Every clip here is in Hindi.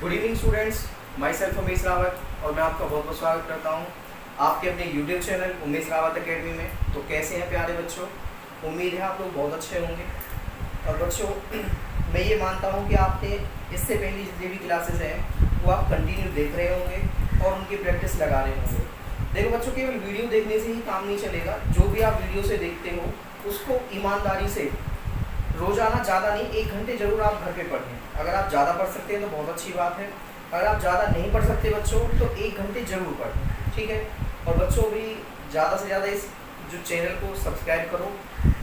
Good evening students, my self Umesh Rawat और मैं आपका बहुत बहुत स्वागत करता हूँ आपके अपने YouTube channel Umesh Rawat academy में। तो कैसे हैं प्यारे बच्चों, उम्मीद है आप लोग बहुत अच्छे होंगे। और बच्चों मैं ये मानता हूँ कि आपने इससे पहले जितनी भी क्लासेस हैं वो आप कंटिन्यू देख रहे होंगे और उनकी प्रैक्टिस लगा रहे होंगे। देखो बच्चों, केवल वीडियो देखने से ही काम नहीं चलेगा। जो भी आप वीडियो से देखते हो उसको ईमानदारी से रोज़ाना ज़्यादा नहीं 1 घंटे ज़रूर आप घर पे पढ़ें। अगर आप ज़्यादा पढ़ सकते हैं तो बहुत अच्छी बात है, अगर आप ज़्यादा नहीं पढ़ सकते बच्चों तो 1 घंटे ज़रूर पढ़ें, ठीक है। और बच्चों भी ज़्यादा से ज़्यादा इस जो चैनल को सब्सक्राइब करो,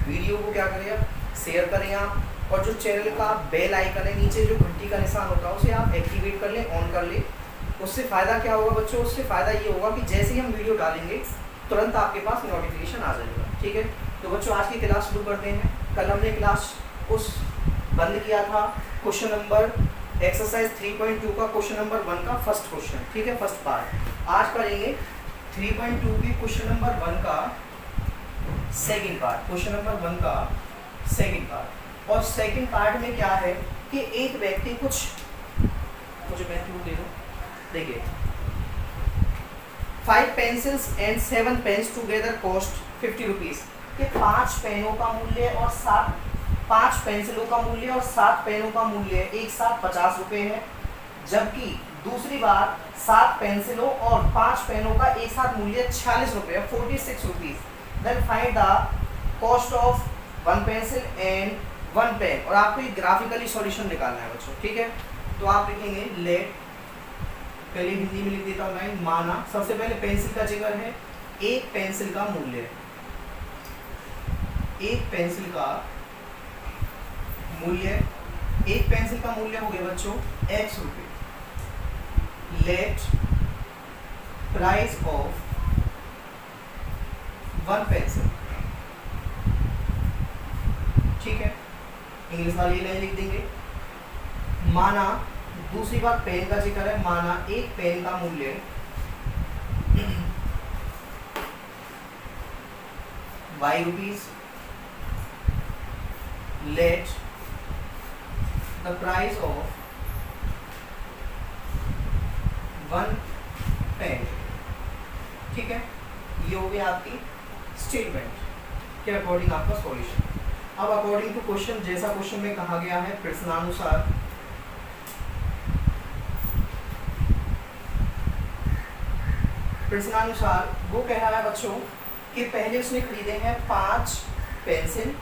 वीडियो को क्या करें आप शेयर करें आप, और जो चैनल का बेल आइकन है नीचे जो घंटी का निशान होता है उसे आप एक्टिवेट कर लें, ऑन कर लें। उससे फ़ायदा क्या होगा बच्चों, उससे फ़ायदा ये होगा कि जैसे ही हम वीडियो डालेंगे तुरंत आपके पास नोटिफिकेशन आ जाएगा, ठीक है। तो बच्चों आज की क्लास शुरू करते हैं। कल हमने क्लास उस बंद किया था क्वेश्चन नंबर एक्सरसाइज 3.2 का क्वेश्चन नंबर 1 का फर्स्ट क्वेश्चन, ठीक है, फर्स्ट पार्ट। आज करेंगे 3.2 की क्वेश्चन नंबर 1 का सेकंड पार्ट, क्वेश्चन नंबर 1 का सेकंड पार्ट। और सेकंड पार्ट में क्या है कि एक व्यक्ति कुछ, मुझे मैथ्यू दे दो, देखिए 5 pencils and 7 pens together cost 50 rupees. ये 5 पेनों का मूल्य और 5 पेंसिलों का मूल्य और 7 पेनों का मूल्य एक साथ 50 रुपये है। जबकि दूसरी बार 7 पेंसिलों और 5 पेनों का एक साथ मूल्य 46 रुपये, 46 rupees. Then find the cost of 1 pencil and 1 pen. और आपको ये ग्राफिकली सॉल्यूशन निकालना है बच्चों, ठीक है। तो आप लिखेंगे लेट, पहले हिंदी में लिख देता हूँ मैं, माना सबसे पहले पेंसिल का जिक्र है, एक पेंसिल का मूल्य, एक पेंसिल का मूल्य, एक पेंसिल का मूल्य हो गया बच्चों x रुपये। लेट प्राइस ऑफ 1 पेंसिल, ठीक है, इंग्लिश वाली लाइन लिख देंगे। माना दूसरी बात पेन का जिक्र है, माना एक पेन का मूल्य y rupees. Let the price of 1 pen, ठीक है। ये हो गया आपकी स्टेटमेंट के अकॉर्डिंग आपका सॉल्यूशन। अब अकॉर्डिंग टू क्वेश्चन, जैसा क्वेश्चन में कहा गया है प्रश्नानुसार, वो कह रहा है बच्चों कि पहले उसने खरीदे हैं 5 पेंसिल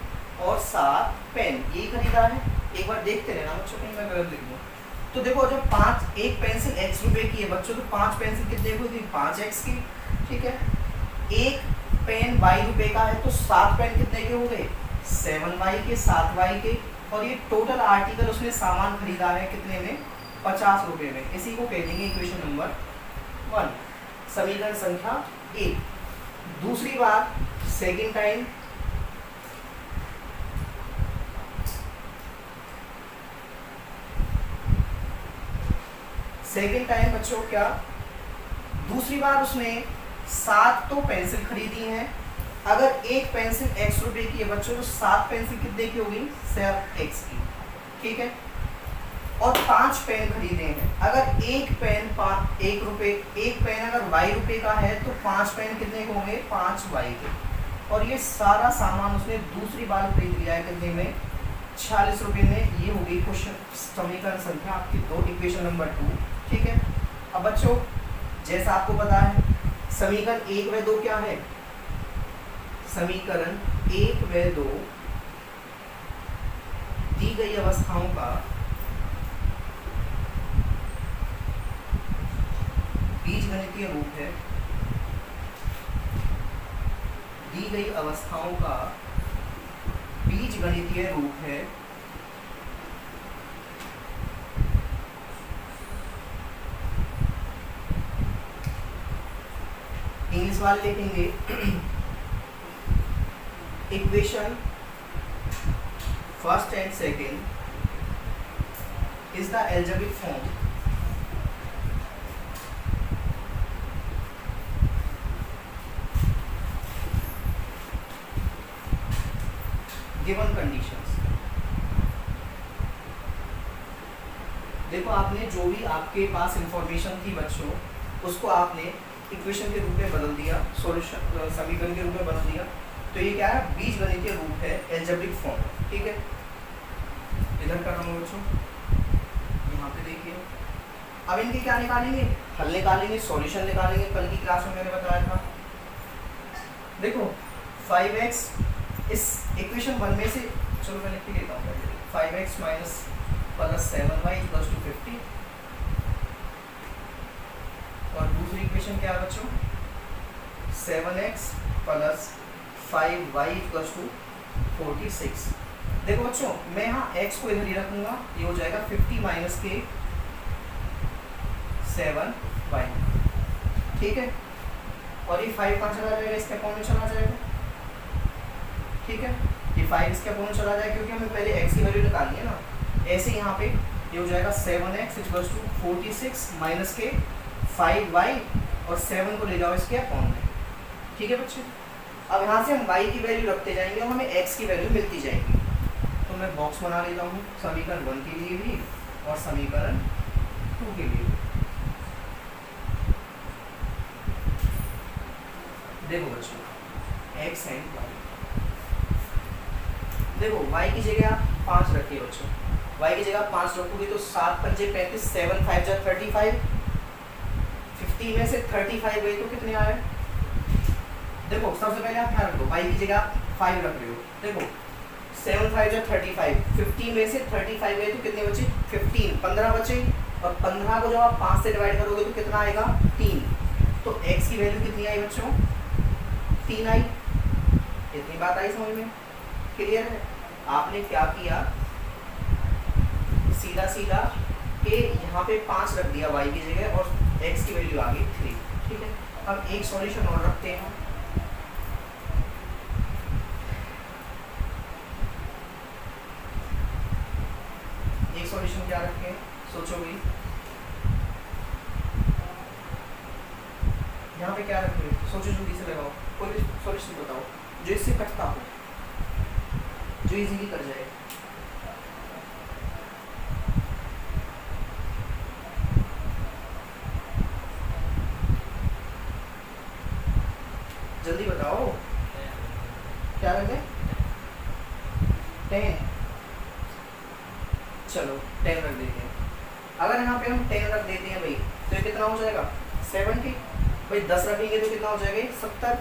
और 7 पेन, ये खरीदा है। एक बार देखते रहना बच्चों, कहीं मैं गलत लिख दूँ। तो देखो जब एक पेंसिल x रुपए की है बच्चों, तो 5 पेंसिल कितने की होगी, 5x की, ठीक है। एक पेन y रुपए का है तो 7 पेन कितने के हो गए, 7y के, 7y के। और ये टोटल आर्टिकल उसने सामान खरीदा है कितने में, 50 रुपए में। इसी को कह देंगे इक्वेशन नंबर 1, समीकरण संख्या 1। दूसरी बात सेकेंड टाइम, बच्चों क्या, दूसरी बार उसने 7 तो पेंसिल खरीदी हैं। अगर एक पेंसिल x रुपए की है बच्चों तो 7 पेंसिल कितने की होगी, 7x की, ठीक है। और 5 पेन खरीदे हैं। अगर एक पेन 1 रुपए, एक पेन अगर y रुपए का है तो 5 पेन कितने के होंगे, 5y के। और ये सारा सामान उसने दूसरी बार खरीद लिया है कितने में, 46 रुपये में। ये हो गई क्वेश्चन समीकरण संख्या आपकी 2, इक्वेशन नंबर 2, ठीक है। अब बच्चों जैसा आपको पता है समीकरण 1 व 2 क्या है, समीकरण 1 व 2 दी गई अवस्थाओं का बीजगणितीय रूप है, दी गई अवस्थाओं का बीजगणितीय रूप है। इंग्लिश वाले लिखेंगे equation first and second is the algebraic form given conditions. देखो आपने जो भी आपके पास इंफॉर्मेशन थी बच्चों, उसको आपने इक्वेशन के रूप में बदल दिया, सॉल्यूशन समीकरण के रूप में बदल दिया। तो ये क्या है, बीजगणितीय रूप है, एल्जेब्रिक फॉर्म। ठीक है, इधर कर रहा हूँ बच्चों, यहाँ पे देखिए। अब इनके क्या निकालेंगे, हल निकालेंगे, सॉल्यूशन निकालेंगे। कल की क्लास में मैंने बताया था। देखो 5x इस इक्वेशन 1 में से, चलो मैं लिख के देता हूँ, 5x minus plus 7y equals to 50। और दूसरी इक्वेशन क्या है बच्चों, 7x plus 5y equals to 46। देखो बच्चों, मैं यहाँ x को इधर ही रखूंगा, ये हो जाएगा 50 माइनस के 7y। ठीक है, और ये 5 कहाँ चला जाएगा, इसके अकाउंट में चला जाएगा। ठीक है, ये 5 इसके अकाउंट में चला जाएगा, क्योंकि हमें पहले x की वैल्यू निकालनी है ना। ऐसे यहाँ पे ये हो जाएगा 7x इक्वल्स टू 46 माइनस के 5y, और 7 को ले जाओ इसके अकाउंट में। ठीक है बच्चे, अब यहाँ से हम y की वैल्यू रखते जाएंगे और हमें x की वैल्यू मिलती जाएगी। तो मैं बॉक्स बना लेता हूँ समीकरण 1 के लिए भी और समीकरण 2 के लिए भी। देखो बच्चों, x एंड y, देखो y की जगह 5 रखिए बच्चों। y की जगह 5 रखोगे तो 7 पंजे 35, 7 5 जा 35, 50 में से 35 गई तो कितने आए। देखो सबसे पहले आप ध्यान रखो, y की जगह 5 रख रहे हो। देखो 7 5 जा 35, 50 में से 35 गए तो कितने बचे, 15, 15 बचे। और 15 को जब आप 5 से डिवाइड करोगे तो कितना आएगा, 3। तो x की वैल्यू कितनी आई बच्चों, 3 आई। इतनी बात आई समझ में, क्लियर है। आपने क्या किया, सीधा सीधा के यहाँ पे 5 रख दिया y की जगह और x की वैल्यू आ गई 3। ठीक है, अब एक सॉल्यूशन और रखते हैं। एक सॉल्यूशन क्या रखें, सोचो भाई, यहाँ पे क्या रखें, सोचो, जल्दी से लगाओ, कोई सॉल्यूशन बताओ जो इससे कटता हो, जो इजीली कर जाए। जल्दी बताओ, क्या रखें, 10। चलो 10 रख देते हैं। अगर यहाँ पे हम 10 रख देते हैं भाई, तो ये कितना हो जाएगा, 70। भाई 10 रखेंगे तो कितना हो जाएगा, 70।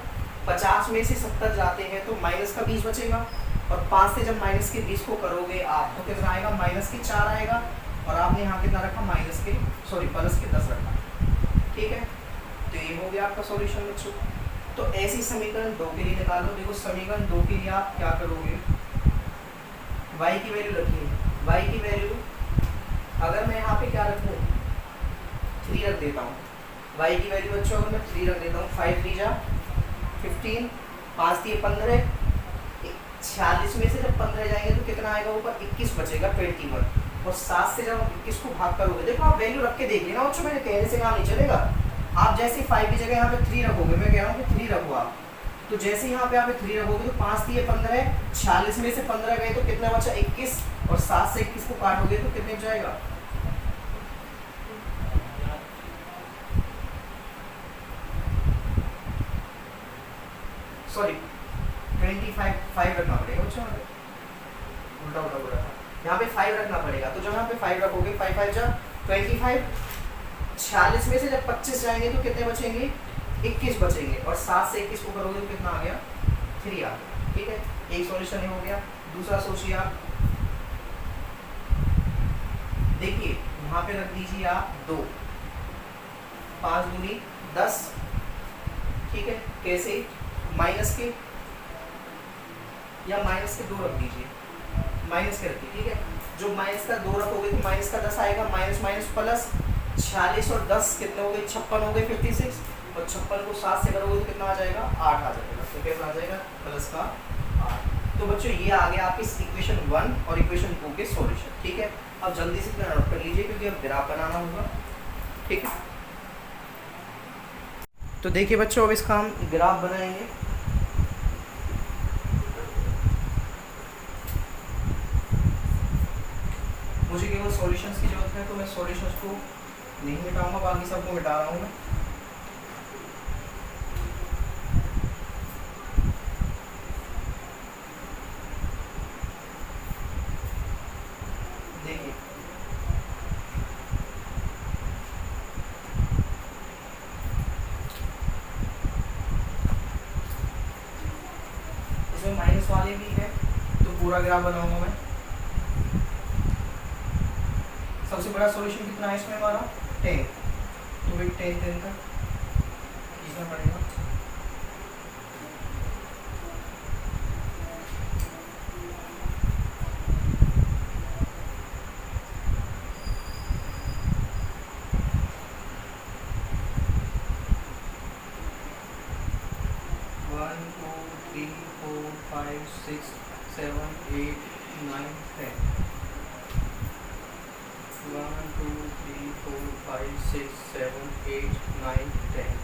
50 में से 70 जाते हैं तो माइनस का 20 बचेगा, और 5 से जब माइनस के 20 को करोगे आप तो कितना आएगा, माइनस के 4 आएगा। और आपने यहाँ कितना रखा, माइनस के प्लस के 10 रखा। ठीक है, तो ये हो गया आपका सॉल्यूशन बच्चों। तो ऐसी समीकरण 2 के लिए निकालो। देखो समीकरण 2 के लिए आप क्या करोगे, y की वैल्यू रखिए। y की वैल्यू अगर मैं यहाँ पे क्या रखूँ, 3 रख देता हूँ। y की वैल्यू बच्चों अगर मैं 3 रख देता हूँ, 5 3 जा 15, 5 3 15, 46 में से जब 15 जाएंगे तो कितना आएगा, ऊपर 21 बचेगा, 21। और 7 से जब 21 को भाग करोगे, देखो आप वैल्यू रख के देख लेना बच्चों, मैंने कहने से काम नहीं चलेगा। आप जैसे 5 की जगह यहाँ पे 3 रखोगे, मैं कह रहा हूँ कि 3 रखो आप, तो जैसे यहाँ पे आप 3 रखोगे तो 5 3 15, 46 में से 15 गए तो कितना बचा, 21। और 7 से 21 को काटोगे तो कितने जाएगा, सॉरी 25 रखना पड़ेगा बच्चों, उल्टा उल्टा बोला था, यहाँ पे 5 रखना पड़ेगा। तो जब यहाँ पे 5 रखोगे, 5 5 जा 25, 46 में से जब 25 जाएंगे तो कितने बचेंगे, 21 बचेंगे। और 7 से 21 को करोगे तो कितना आ गया, 3 आ गया। ठीक है, एक सॉल्यूशन हो गया। दूसरा सोचिए आप, देखिए यहाँ पे रख दीजिए आप 2, 5 दूनी 10। ठीक है, कैसे, माइनस के या माइनस के 2 रख दीजिए, माइनस के रखिए। ठीक है, जो माइनस का 2 रखोगे तो माइनस का 10 आएगा, माइनस माइनस प्लस, 46 और 10 कितने हो गए, 56 हो गए, 56। और 56 को 7 से करोगे तो कितना आ जाएगा, 8 आ जाएगा। तो कैसा आ जाएगा, प्लस का 8। तो बच्चों ये आ गया आपकी इक्वेशन 1 और इक्वेशन 2 के सॉल्यूशन। ठीक है, अब जल्दी से नोट कर लीजिए क्योंकि अब ग्राफ बनाना होगा। ठीक है, तो देखिए बच्चों, अब इसका हम ग्राफ बनाएंगे। मुझे केवल सॉल्यूशंस की जरूरत है, तो मैं सॉल्यूशंस को नहीं मिटाऊंगा, बाकी सबको मिटा रहा हूँ मैं। देखिए इसमें माइनस वाले भी है, तो पूरा ग्राफ बनाऊंगा मैं। सबसे बड़ा सॉल्यूशन कितना है इसमें हमारा 10, तो भाई 10 तक खींचना पड़ेगा। One two three four five six seven eight nine 10, 1 2 3 4 5 6 7 8 9 10,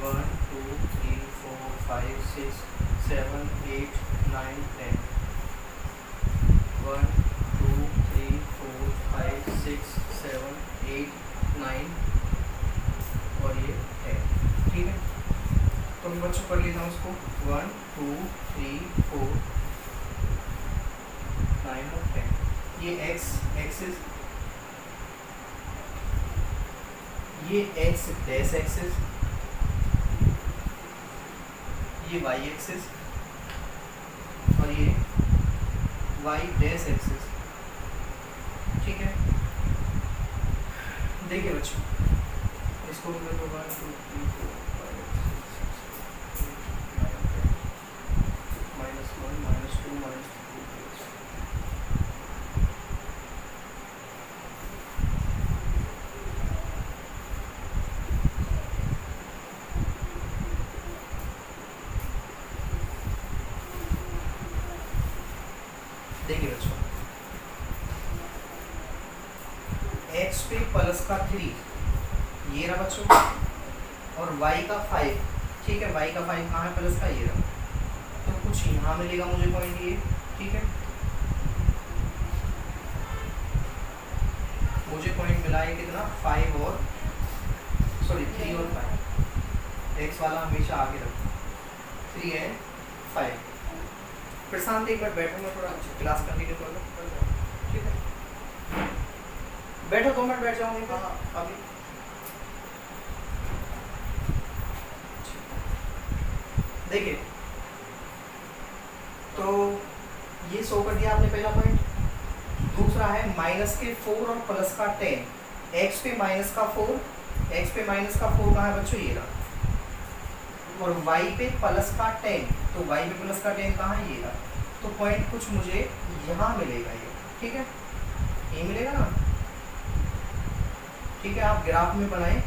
1 2 3 4 5 6 7 8 9 10, 1 2 3 4 5 6 7 8 9 और ये 10। ठीक है, तो मैं बच्चों पढ़ लेता हूँ उसको। 1 2 3 4 9 और 10। ये एक्सिस, ये एक्स डैश एक्सिस, ये वाई एक्सिस और ये वाई डैश एक्सिस। ठीक है, देखिए बच्चों इसको मैं 1 2 3 4 5 -1 -2 -3। देखिए बच्चों x पे प्लस का 3 ये रहा बच्चों, और y का 5। ठीक है, y का 5 कहाँ है, प्लस का ये रहा, तो कुछ यहाँ मिलेगा मुझे पॉइंट ये। ठीक है, मुझे पॉइंट मिला है कितना 5 और 3 और 5। x वाला हमेशा आगे रखो, 3 एंड 5। प्रशांत एक बार बैठो, मैं थोड़ा क्लास कंटिन्यू कर लूँ। ठीक है, बैठो 2 मिनट बैठ जाऊँगी। हाँ अभी देखिए, तो ये शो कर दिया आपने पहला पॉइंट। दूसरा है माइनस के 4 और प्लस का 10। एक्स पे माइनस का 4, एक्स पे माइनस का 4 कहाँ है बच्चों, ये रहा, और वाई पे प्लस का 10, तो वाई पे प्लस का 10 कहाँ है, ये रहा। तो पॉइंट कुछ मुझे यहाँ मिलेगा ये। ठीक है, ये मिलेगा ना। ठीक है, आप ग्राफ में बनाएं।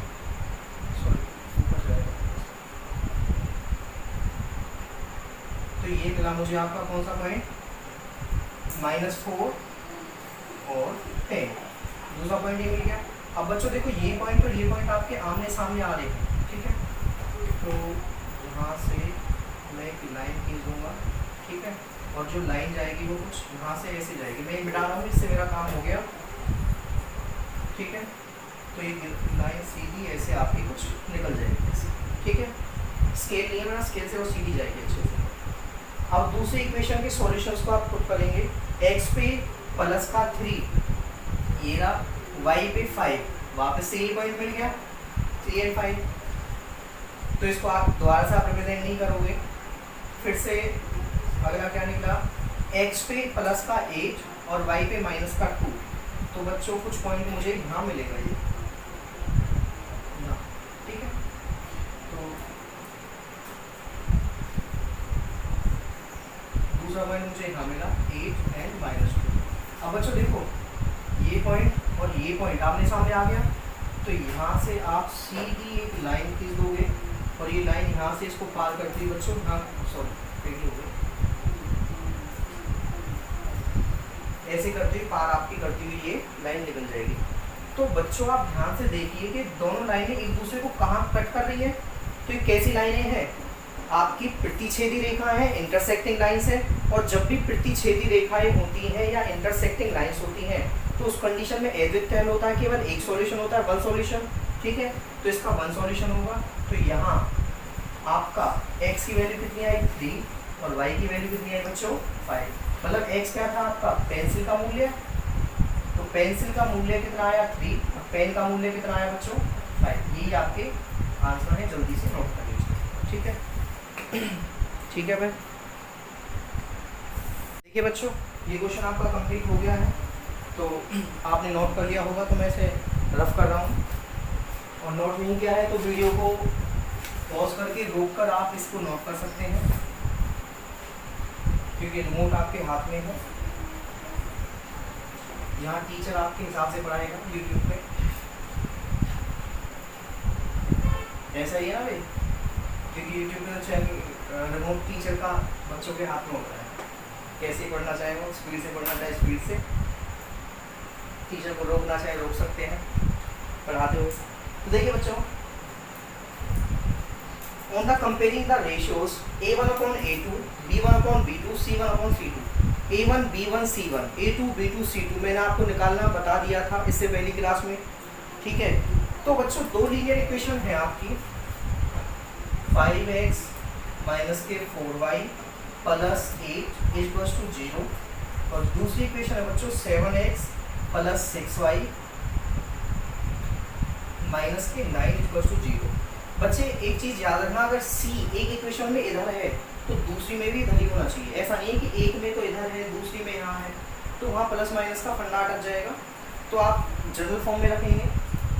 तो ये मिला मुझे आपका कौन सा पॉइंट, -4 और 10। दूसरा पॉइंट ये मिल गया। अब बच्चों देखो ये पॉइंट और ये पॉइंट आपके आमने सामने आ रहे हैं। ठीक है, तो यहाँ से मैं एक लाइन खींच दूंगा। ठीक है, और जो लाइन जाएगी वो कुछ यहाँ से ऐसे जाएगी। मैं मिटा रहा हूँ, इससे मेरा काम हो गया। ठीक है, तो ये लाइन सीधी ऐसे आपकी कुछ निकल जाएगी ऐसे। ठीक है, स्केल नहीं है मेरा, स्केल से वो सीधी जाएगी अच्छे से। अब दूसरे इक्वेशन के सॉल्यूशंस को आप खुद करेंगे। x पे प्लस का 3 ये रहा, y पे 5, वापस से ये पॉइंट मिल गया 3 और 5। तो इसको आप दोबारा से आप रिप्रेजेंट नहीं करोगे। फिर से अगला क्या निकला, x पे प्लस का 8 और y पे माइनस का 2। तो बच्चों कुछ पॉइंट मुझे यहाँ मिलेगा ये। ठीक है, तो दूसरा पॉइंट मुझे यहाँ मिला 8 एंड -2। अब बच्चों देखो ये पॉइंट और ये पॉइंट आमने सामने आ गया, तो यहाँ से आप सीधी एक लाइन खींच दोगे और ये लाइन यहाँ से इसको पार करती है बच्चों। हाँ सॉरी हो गई, ऐसे करते हुए पार आपकी करती हुई ये लाइन निकल जाएगी। तो बच्चों आप ध्यान से देखिए कि दोनों लाइनें एक दूसरे को कहाँ कट कर रही है। तो ये कैसी लाइनें हैं, आपकी प्रतिच्छेदी रेखा है, इंटरसेक्टिंग लाइंस है। और जब भी प्रतिच्छेदी रेखाएं होती हैं या इंटरसेक्टिंग लाइंस होती हैं, तो उस कंडीशन में अद्वितीय हल होता है, केवल एक सॉल्यूशन होता है, वन सॉल्यूशन, ठीक है। तो इसका वन सॉल्यूशन होगा। तो यहाँ आपका x की वैल्यू कितनी आई 3 और y की वैल्यू कितनी आई बच्चों 5। मतलब x क्या था आपका पेंसिल का मूल्य, तो पेंसिल का मूल्य कितना आया 3 और पेन का मूल्य कितना आया बच्चों 5। यही आपके आंसर है, जल्दी से नोट कर लीजिए, ठीक है। ठीक है भाई, देखिए बच्चों ये क्वेश्चन आपका कंप्लीट हो गया है, तो आपने नोट कर लिया होगा, तो मैं इसे रफ कर रहा हूँ। और नोट नहीं किया है तो वीडियो को पॉज करके रोक कर आप इसको नोट कर सकते हैं, क्योंकि रिमोट आपके हाथ में है। यहाँ टीचर आपके हिसाब से पढ़ाएगा यूट्यूब पे, ऐसा ही है ना भाई, क्योंकि यूट्यूब पे चैनल रिमोट टीचर का बच्चों के हाथ में होता है, कैसे पढ़ना चाहे वो, स्पीड से पढ़ना चाहे स्पीड से, टीचर को रोकना चाहे रोक सकते हैं पढ़ाते हुए। तो देखिए बच्चों, on the comparing the ratios a1/a2, b1/b2, c1/c2, a1 b1 c1, a2 b2 c2 मैंने आपको निकालना बता दिया था इससे पहली क्लास में, ठीक है। तो बच्चों दो लीनियर इक्वेशन है आपकी, 5x माइनस के 4y प्लस 8 इक्वल्स टू 0, और दूसरी इक्वेशन है बच्चों 7x प्लस 6y माइनस के 9 इक्वल्स टू 0। बच्चे एक चीज याद रखना, अगर c एक इक्वेशन में इधर है तो दूसरी में भी इधर ही होना चाहिए। ऐसा नहीं है कि एक में तो इधर है दूसरी में यहाँ है, तो वहाँ प्लस माइनस का फंडा अटक जाएगा, तो आप जनरल फॉर्म में रखेंगे।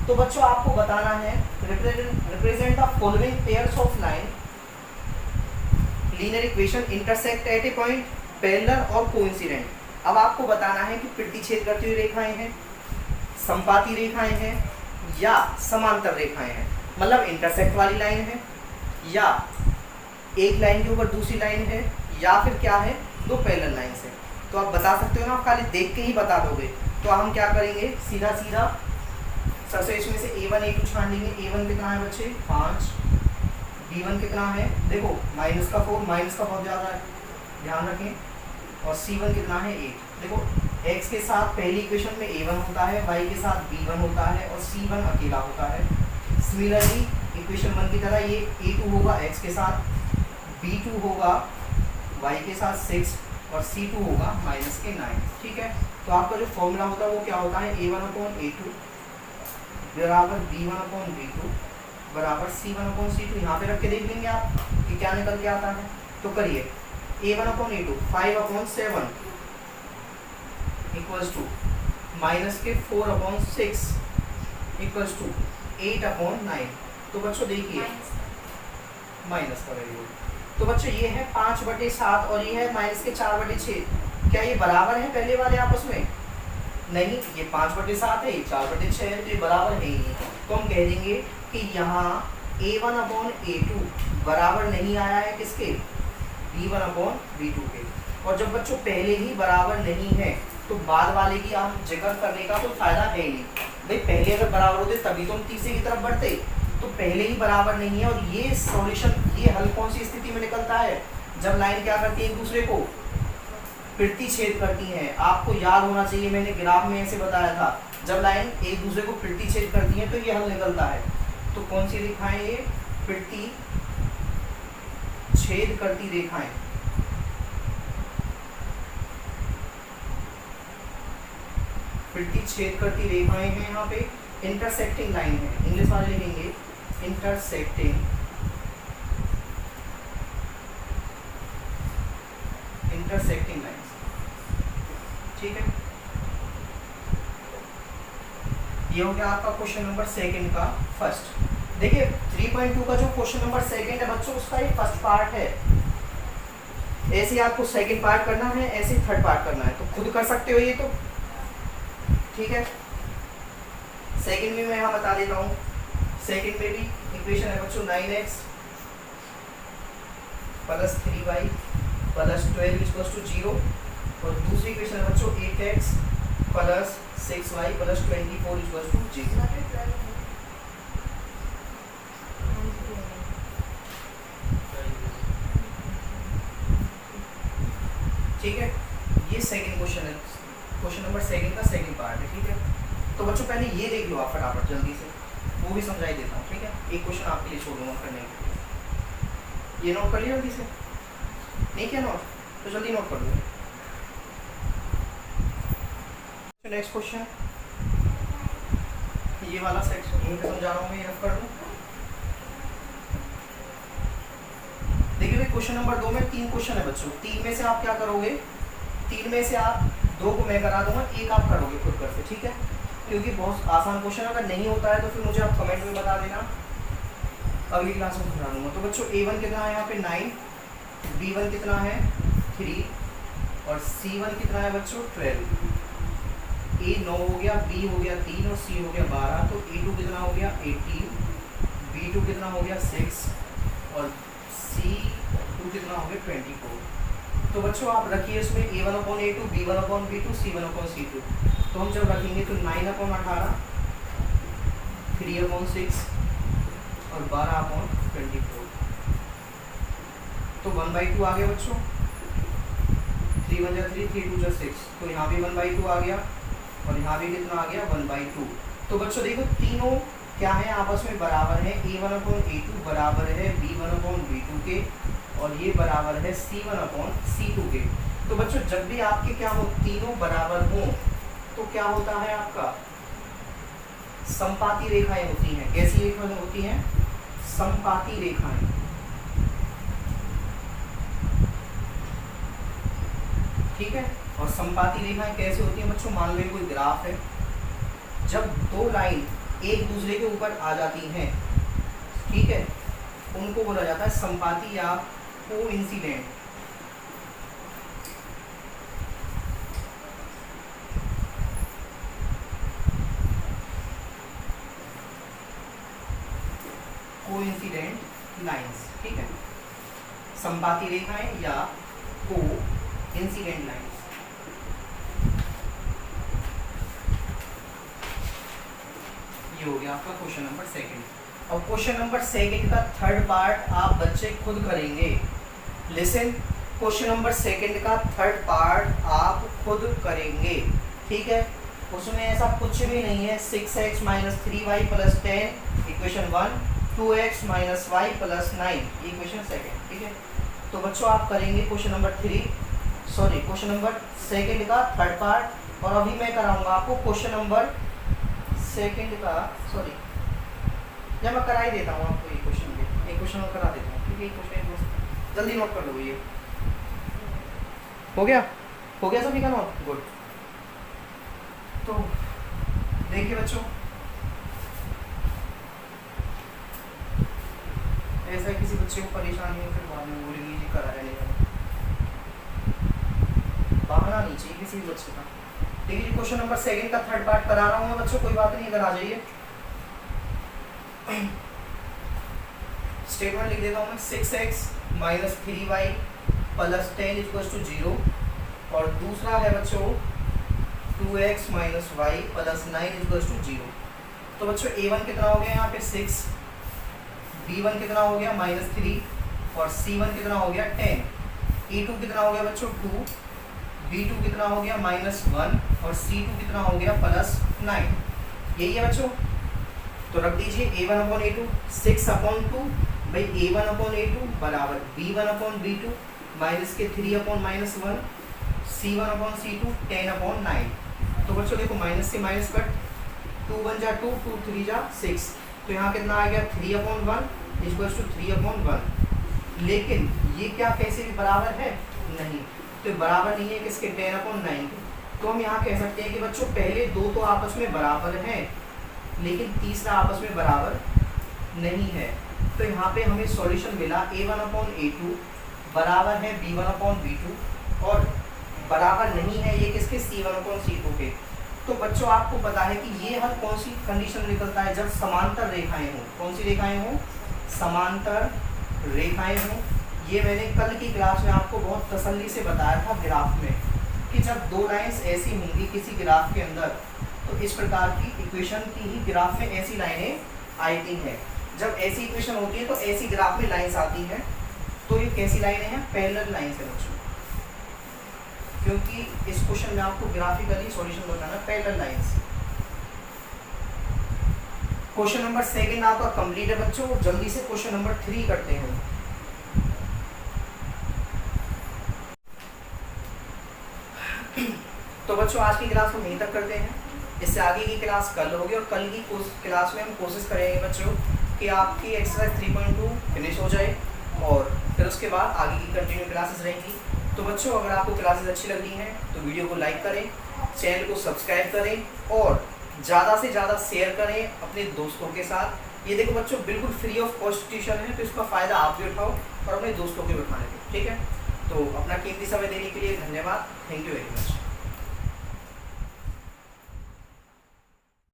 तो बच्चों आपको बताना है represent the following pairs of line linear equation intersect at A point parallel और कोइंसिडेंट। अब आपको बताना है कि प्रतिच्छेद करती हुई रेखाएं हैं, संपाती रेखाएं हैं या समांतर रेखाएं हैं, मतलब इंटरसेक्ट वाली लाइन है या एक लाइन के ऊपर दूसरी लाइन है या फिर क्या है दो पैरेलल लाइन है। तो आप बता सकते हो ना, आप खाली देख के ही बता दोगे। तो हम क्या करेंगे, सीधा सीधा सबसे इसमें से a1 a2 छान लेंगे। a1 कितना है बच्चे 5, b1 कितना है देखो माइनस का 4, माइनस का बहुत ज़्यादा है ध्यान रखें, और c1 कितना है 8। देखो x के साथ पहली इक्वेशन में a1 होता है, y के साथ b1 होता है और c1 अकेला होता है। सिमिलरली इक्वेशन 1 की तरह ये a2 होगा x के साथ, b2 होगा y के साथ 6 और c2 होगा माइनस के 9, ठीक है। तो आपका जो फॉर्मूला होता है वो क्या होता है, a1/a2 बराबर b1/b2 बराबर c1/c2। यहाँ पे रख के देख लेंगे आप कि क्या निकल के आता है। तो करिए a1/a2 5/7 इक्वल्स टू माइनस के 4/6 इक्वल्स टू 8/9। तो बच्चों देखिए माइनस का वैल्यू, तो बच्चों ये है 5/7 और ये है माइनस के 4/6। क्या ये बराबर है पहले वाले आपस में? नहीं, ये 5/7 है, ये 4/6 है, तो ये बराबर है ही नहीं। तो हम कह देंगे कि यहाँ a1/a2 बराबर नहीं आया है किसके, b1/b2 के। और जब बच्चों पहले ही बराबर नहीं है तो बाद वाले की हम जिक्र करने का कोई फायदा है नहीं। भाई पहले अगर बराबर होते तभी तो हम तीसरे की तरफ बढ़ते, तो पहले ही बराबर नहीं है। और ये सॉल्यूशन, ये हल कौन सी स्थिति में निकलता है, जब लाइन क्या करती है एक दूसरे को प्रतिच्छेद करती हैं। आपको याद होना चाहिए, मैंने ग्राफ में ऐसे बताया था, जब लाइन एक दूसरे को प्रतिच्छेद करती हैं तो ये हल निकलता है। तो कौन सी रेखाएं ये प्रतिच्छेद करती रेखाएं, प्रतिच्छेद करती रेखाएं हैं, यहाँ पे इंटरसेक्टिंग लाइन है, इंग्लिश वाले लिखेंगे इंटरसेक्टिंग लाइंस, ठीक है। ये हो गया आपका क्वेश्चन नंबर सेकंड का फर्स्ट। देखिए 3.2 का जो क्वेश्चन नंबर सेकंड है बच्चों, उसका ये फर्स्ट पार्ट है। ऐसे आपको सेकंड पार्ट करना है, ऐसे थर्ड पार्ट करना है, तो खुद कर सकते हो ये, तो ठीक है। सेकंड में मैं यहाँ बता देता हूँ, सेकंड में भी इक्वेशन है बच्चों 9x plus 3y plus 12 equals to 0, और दूसरी इक्वेशन है बच्चों 8x plus 6y plus 24 equals to 0। ठीक है, ये सेकंड क्वेश्चन है क्वेश्चन नंबर सेकंड का सेकंड पार्ट है, ठीक है। तो बच्चों पहले ये देख लो आप फटाफट जल्दी से, वो भी समझाई देता हूँ, ठीक है। एक क्वेश्चन आपके लिए छोड़ दूँगा करने के लिए, ये नोट कर लिया जल्दी से, नहीं किया नोट तो जल्दी नोट कर लो। नेक्स्ट क्वेश्चन, ये वाला सेक्शन यहीं पे समझा रहा हूँ मैं, ये रफ कर दूँ। देखिए भाई क्वेश्चन नंबर 2 में 3 क्वेश्चन है बच्चों, 3 में से आप क्या करोगे, 3 में से आप 2 को मैं करा दूंगा, एक आप करोगे खुद कर से, ठीक है। क्योंकि बहुत आसान क्वेश्चन अगर नहीं होता है तो फिर मुझे आप कमेंट में बता देना, अगली क्लास में समझा दूंगा। तो बच्चों A1 कितना है यहाँ पे 9, B1 कितना है 3 और C1 कितना है बच्चों 12। A 9 हो गया, B हो गया 3 और C हो गया 12, तो A2 कितना हो गया 18, B2 कितना हो गया 6 और C2 कितना हो गया 24। तो बच्चों आप रखिए इसमें A1/A2, B1/B2, C1/C2। तो हम जब रखेंगे तो 9/18, 3/6 और 12/24। तो 1/2 आ गया बच्चों, 3 1 3, 3 2 6, तो यहाँ भी 1/2 आ गया और यहाँ भी कितना आ गया 1/2। तो बच्चों देखो तीनों क्या है आपस में बराबर है, A1/A2 बराबर है B1/B2 के और ये बराबर है C1/C2 के। तो बच्चों जब भी आपके क्या हो तीनों बराबर हो तो क्या होता है आपका समपाती रेखाएं होती हैं। कैसी रेखाएं होती हैं, समपाती रेखाएं, ठीक है। और समपाती रेखाएं कैसे होती हैं बच्चों, मान लो कोई ग्राफ है, जब दो लाइन एक दूसरे के ऊपर आ जाती हैं, ठीक है, उनको बोला जाता है समपाती या कोइंसिडेंट। कोइंसिडेंट लाइंस, ठीक है, समपाती रेखाएं या कोइंसिडेंट लाइंस। ये हो गया आपका क्वेश्चन नंबर सेकंड। अब क्वेश्चन नंबर सेकंड का थर्ड पार्ट आप बच्चे खुद करेंगे। लिसन, क्वेश्चन नंबर सेकंड का थर्ड पार्ट आप खुद करेंगे, ठीक है। उसमें ऐसा कुछ भी नहीं है 6x - 3y + 10 equation 1, 2x - y + 9 equation second, ठीक है। तो बच्चों आप करेंगे question number question number second का थर्ड पार्ट, और अभी मैं कराऊंगा आपको क्वेश्चन नंबर सेकंड का, जब मैं करा ही देता हूँ आपको एक क्वेश्चन और करा देता हूँ, ठीक है। क्वेश्चन जल्दी नोट कर लो, ये हो गया सभी का नोट, गुड। तो देखिए बच्चों, ऐसा किसी बच्चे को परेशानी हो फिर बाद में बोलेगी जी करा है नहीं करा, बहाना नहीं चाहिए किसी भी बच्चे का। देखिए क्वेश्चन नंबर सेकंड का थर्ड पार्ट करा रहा हूँ मैं बच्चों, कोई बात नहीं, इधर आ जाइए। स्टेटमेंट लिख देता हूँ मैं, 6x - 3y + 10 = 0, और दूसरा है बच्चों 2x - y + 9 = 0। तो बच्चों A1 कितना हो गया यहाँ पे 6, B1 कितना हो गया -3 और C1 कितना हो गया 10, A2 कितना हो गया बच्चों 2, B2 कितना हो गया -1 और C2 कितना हो गया +9। यही है बच्चों। तो रख दीजिए A1/A2 6/2, भाई A1/A2 बराबर B1/B2 माइनस के 3/-1 C1/C2 10/9। तो बच्चों देखो माइनस से माइनस कट, 2 1 जा 2, 2 3 जा 6, तो यहाँ कितना आ गया 3/1 = 3/1। लेकिन ये क्या कैसे भी बराबर है नहीं, तो बराबर नहीं है किसके 10/9 के। तो हम यहाँ कह सकते हैं कि बच्चों पहले दो तो आपस में बराबर हैं लेकिन तीसरा आपस में बराबर नहीं है। तो यहाँ पे हमें सॉल्यूशन मिला A1/A2 बराबर है B1/B2 और बराबर नहीं है ये किसके C1/C2 के। तो बच्चों आपको पता है कि ये हर कौन सी कंडीशन निकलता है, जब समांतर रेखाएं हों। कौन सी रेखाएं हों, समांतर रेखाएं हों। ये मैंने कल की क्लास में आपको बहुत तसल्ली से बताया था ग्राफ में, कि जब दो लाइंस ऐसी होंगी किसी ग्राफ के अंदर तो इस प्रकार की इक्वेशन की ही ग्राफ में ऐसी लाइनें आती हैं। जब ऐसी इक्वेशन होती है तो ऐसी ग्राफ में लाइंस आती हैं। तो ये कैसी लाइनें हैं, पैरेलल लाइंस है बच्चों। क्योंकि इस क्वेश्चन में आपको ग्राफिकली सॉल्यूशन बताना पैरेलल लाइंस। क्वेश्चन नंबर 2 आपका कंप्लीट है बच्चों। जल्दी से क्वेश्चन नंबर 3 करते हैं। तो बच्चों आज की क्लास हम यहीं तक करते हैं। इससे आगे की क्लास कल होगी और कल की क्लास में हम कोशिश करेंगे बच्चों कि आपकी एक्सरसाइज 3.2 फिनिश हो जाए और फिर उसके बाद आगे की कंटिन्यू क्लासेस रहेंगी। तो बच्चों अगर आपको क्लासेस अच्छी लग रही हैं तो वीडियो को लाइक करें, चैनल को सब्सक्राइब करें और ज़्यादा से ज़्यादा शेयर करें अपने दोस्तों के साथ। ये देखो बच्चों बिल्कुल फ्री ऑफ कॉस्ट ट्यूशन है, तो इसका फ़ायदा आप भी उठाओ और अपने दोस्तों के भी उठाने दो। ठीक है, तो अपना कीमती समय देने के लिए धन्यवाद। Thank you very much.